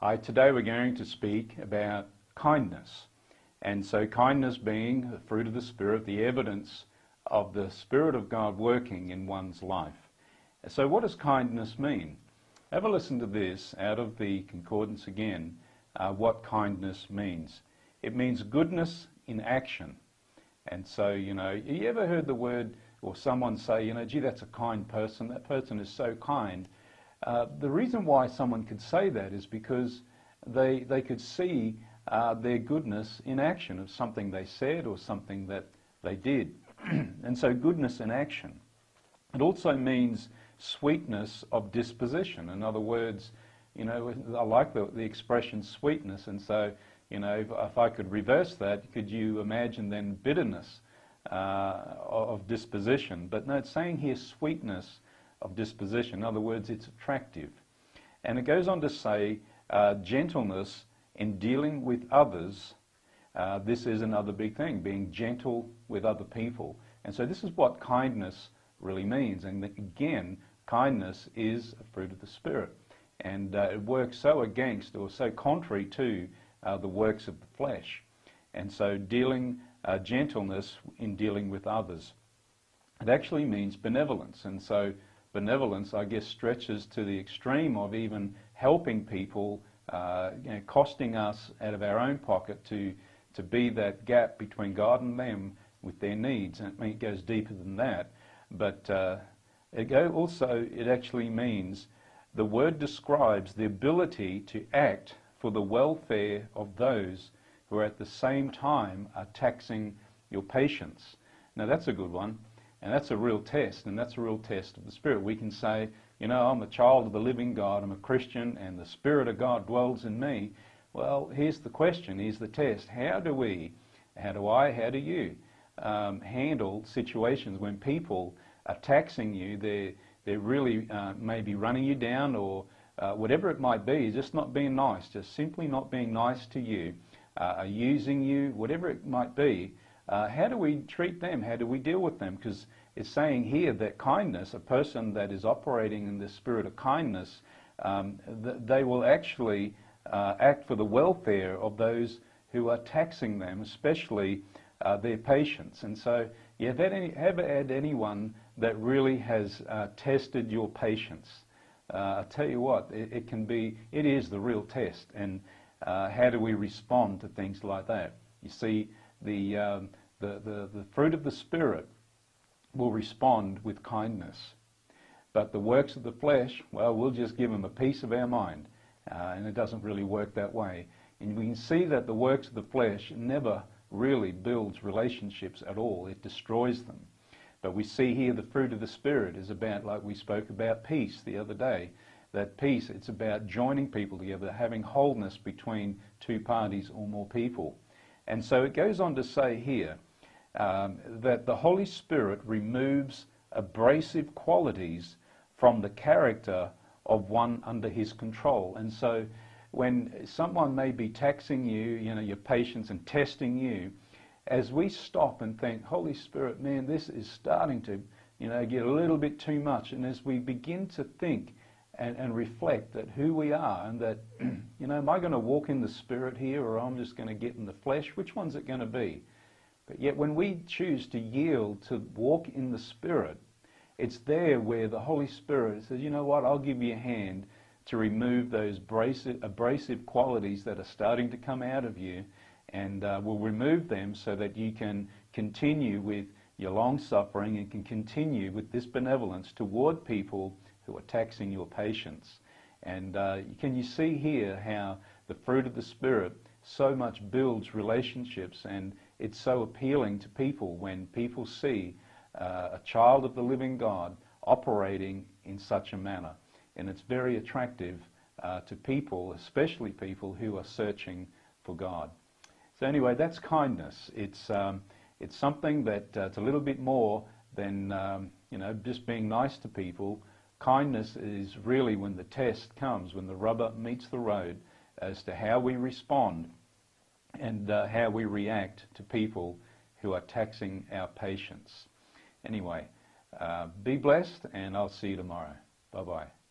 Hi, today we're going to speak about kindness. And so kindness being the fruit of the Spirit, the evidence of the Spirit of God working in one's life. So what does kindness mean? Have a listen to this out of the concordance again, what kindness means. It means goodness in action. And so, you ever heard the word or someone say, gee, that's a kind person, that person is so kind. The reason why someone could say that is because they could see their goodness in action of something they said or something that they did. And so goodness in action. It also means sweetness of disposition. In other words, I like the expression sweetness, and so, if I could reverse that, could you imagine then bitterness of disposition? But no, it's saying here sweetness of disposition. In other words, it's attractive. And it goes on to say gentleness in dealing with others. This is another big thing, being gentle with other people. And so this is what kindness really means. And again, kindness is a fruit of the Spirit. And it works so against or so contrary to the works of the flesh. And so gentleness in dealing with others. It actually means benevolence. And so benevolence, I guess, stretches to the extreme of even helping people, costing us out of our own pocket to be that gap between God and them with their needs. And it goes deeper than that. But it actually means the word describes the ability to act for the welfare of those who are at the same time are taxing your patience. Now that's a good one. And that's a real test, and that's a real test of the Spirit. We can say, I'm a child of the living God, I'm a Christian, and the Spirit of God dwells in me. Well, here's the question, here's the test. How do you handle situations when people are taxing you, they're really maybe running you down or whatever it might be, just not being nice, just simply not being nice to you, using you, whatever it might be. How do we treat them? How do we deal with them? Because it's saying here that kindness, a person that is operating in the spirit of kindness, they will actually act for the welfare of those who are taxing them, especially their patience. And so, have you ever had anyone that really has tested your patience? I tell you what, it is the real test. And how do we respond to things like that? You see, the fruit of the Spirit will respond with kindness. But the works of the flesh, well, we'll just give them a piece of our mind. And it doesn't really work that way. And we can see that the works of the flesh never really builds relationships at all. It destroys them. But we see here the fruit of the Spirit is about, like we spoke about peace the other day, that peace, it's about joining people together, having wholeness between two parties or more people. And so it goes on to say here that the Holy Spirit removes abrasive qualities from the character of one under his control. And so when someone may be taxing you, your patience and testing you, as we stop and think, Holy Spirit, man, this is starting to, get a little bit too much. And as we begin to think and reflect that who we are and that, am I going to walk in the Spirit here or I'm just going to get in the flesh? Which one's it going to be? But yet when we choose to yield to walk in the Spirit, it's there where the Holy Spirit says, I'll give you a hand to remove those abrasive qualities that are starting to come out of you, and we'll remove them so that you can continue with your long-suffering and can continue with this benevolence toward people who are taxing your patience. And can you see here how the fruit of the Spirit so much builds relationships, and it's so appealing to people when people see a child of the living God operating in such a manner. And it's very attractive to people, especially people who are searching for God. So anyway, that's kindness. It's something that it's a little bit more than just being nice to people. Kindness is really when the test comes, when the rubber meets the road, as to how we respond and how we react to people who are taxing our patience. Anyway, be blessed, and I'll see you tomorrow. Bye-bye.